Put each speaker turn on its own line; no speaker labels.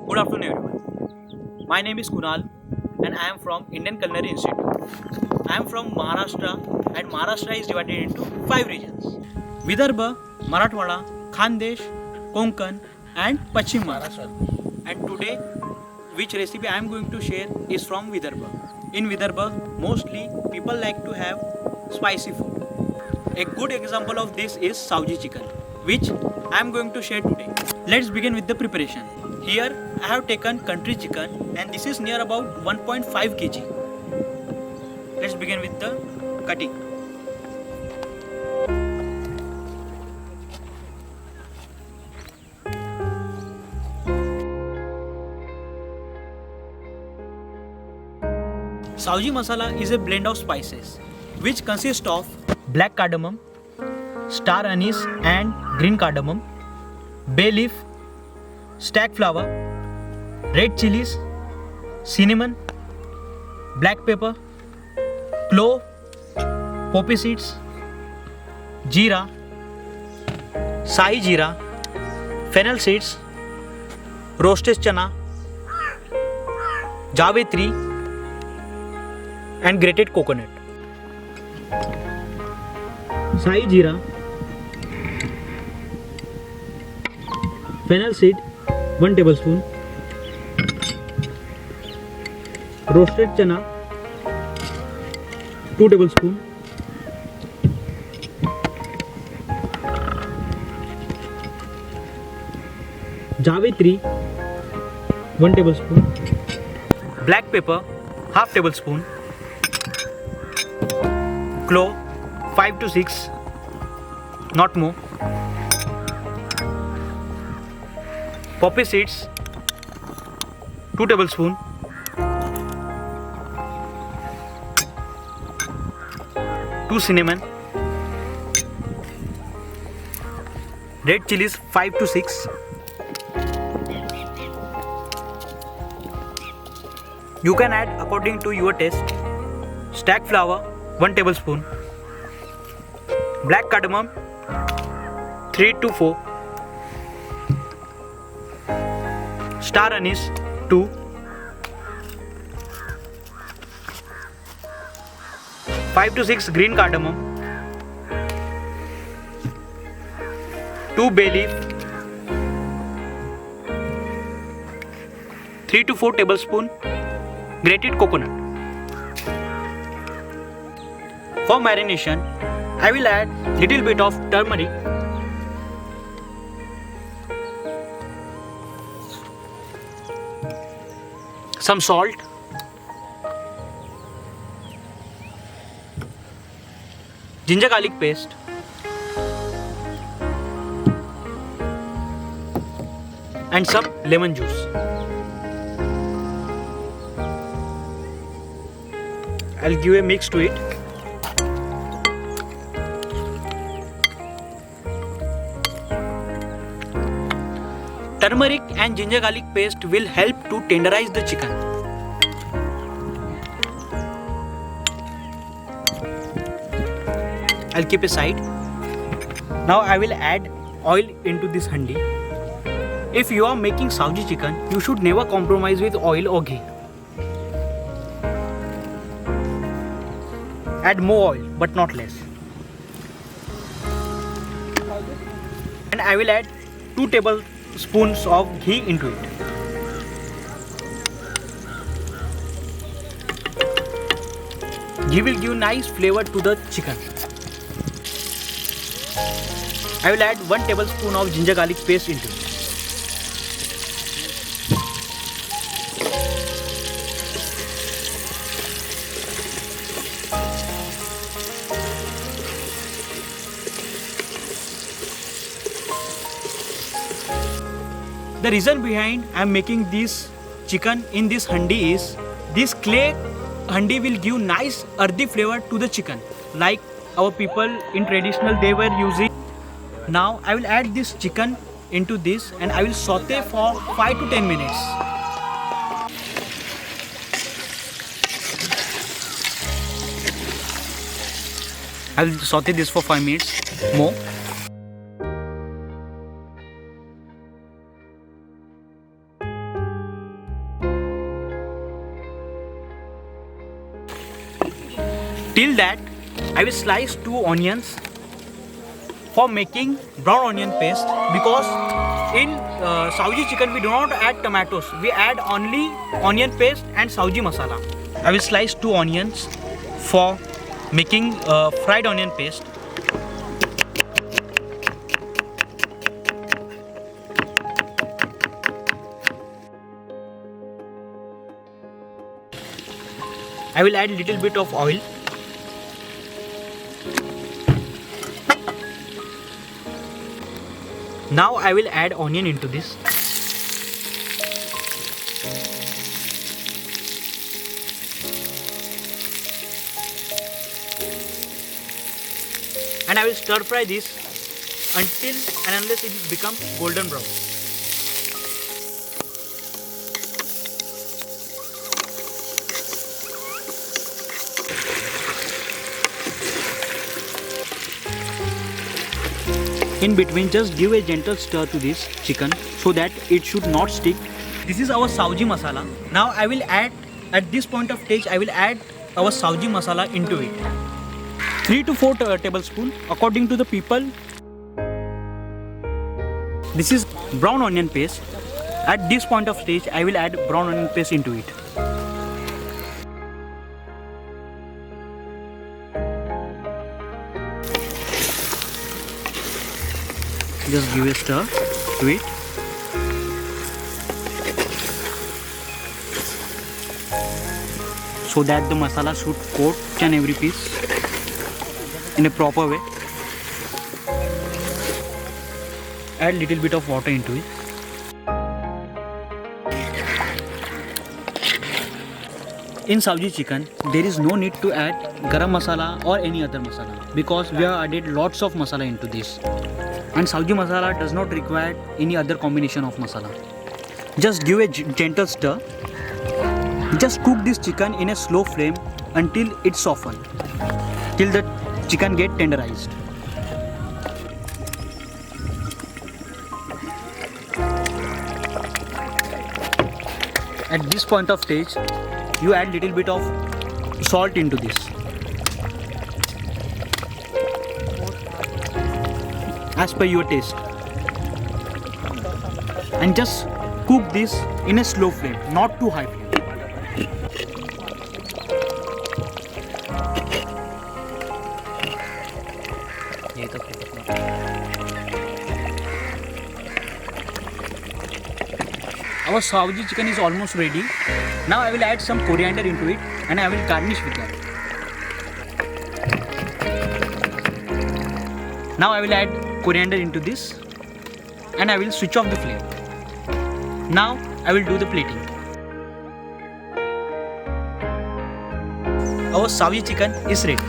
Good afternoon, everyone. My name is Kunal, and I am from Indian Culinary Institute. I am from Maharashtra, and Maharashtra is divided into 5 regions: Vidarbha, Marathwada, Khandesh, Konkan, and Pachim Maharashtra. And today, which recipe I am going to share is from Vidarbha. In Vidarbha, mostly people like to have spicy food. A good example of this is Savji chicken, which I am going to share today. Let's begin with the preparation. Here I have taken country chicken and this is near about 1.5 kg. Let's begin with the cutting. Savji masala is a blend of spices which consists of black cardamom, star anise and green cardamom, bay leaf, stag flower, red chilies, cinnamon, black pepper, clove, poppy seeds, jeera, sahi jeera, fennel seeds, roasted chana, jawetri and grated coconut. Sahi jeera, fennel seed 1 tablespoon, roasted chana 2 tablespoon, jawetri 1 tablespoon, black pepper half tablespoon, clove 5 to 6, not more, poppy seeds 2 tablespoon, two cinnamon, red chilies 5 to 6. You can add according to your taste. Stag flour 1 tablespoon, black cardamom 3 to 4, star anise 2, 5 to 6 green cardamom, 2 bay leaf, 3 to 4 tablespoon grated coconut. For marination, I will add little bit of turmeric, some salt, ginger garlic paste, and some lemon juice. I'll give a mix to it. Turmeric and ginger garlic paste will help to tenderize the chicken. I'll keep aside. Now I will add oil into this handi. If you are making Savji chicken, you should never compromise with oil or ghee. Add more oil but not less. And I will add 2 tablespoons of ghee into it. Ghee will give nice flavor to the chicken. I will add 1 tablespoon of ginger garlic paste into it. The reason behind I am making this chicken in this handi is this clay handi will give nice earthy flavor to the chicken, like our people in traditional they were using. Now I will add this chicken into this and I will saute for 5 to 10 minutes. I will saute this for 5 minutes more. Till that, I will slice 2 onions for making brown onion paste, because in Saoji chicken we do not add tomatoes, we add only onion paste and Saoji masala. I will slice 2 onions for making fried onion paste. I will add little bit of oil. Now I will add onion into this. And I will stir fry this until and unless it becomes golden brown. In between, just give a gentle stir to this chicken so that it should not stick. This is our Saoji masala. Now I will add, at this point of stage, I will add our Saoji masala into it. 3 to 4 tablespoons according to the people. This is brown onion paste. At this point of stage, I will add brown onion paste into it. Just give a stir to it. So that the masala should coat each and every piece in a proper way. Add little bit of water into it. In Saoji chicken, there is no need to add garam masala or any other masala, because we have added lots of masala into this. And Saoji masala does not require any other combination of masala. Just give a gentle stir. Just cook this chicken in a slow flame until it softens, till the chicken get tenderized. At this point of stage, you add little bit of salt into this. As per your taste, and just cook this in a slow flame, not too high flame. Our Saoji chicken is almost ready. Now I will add some coriander into it and I will garnish with that. Now I will add coriander into this and I will switch off the flame. Now I will do the plating. Our Saoji chicken is ready.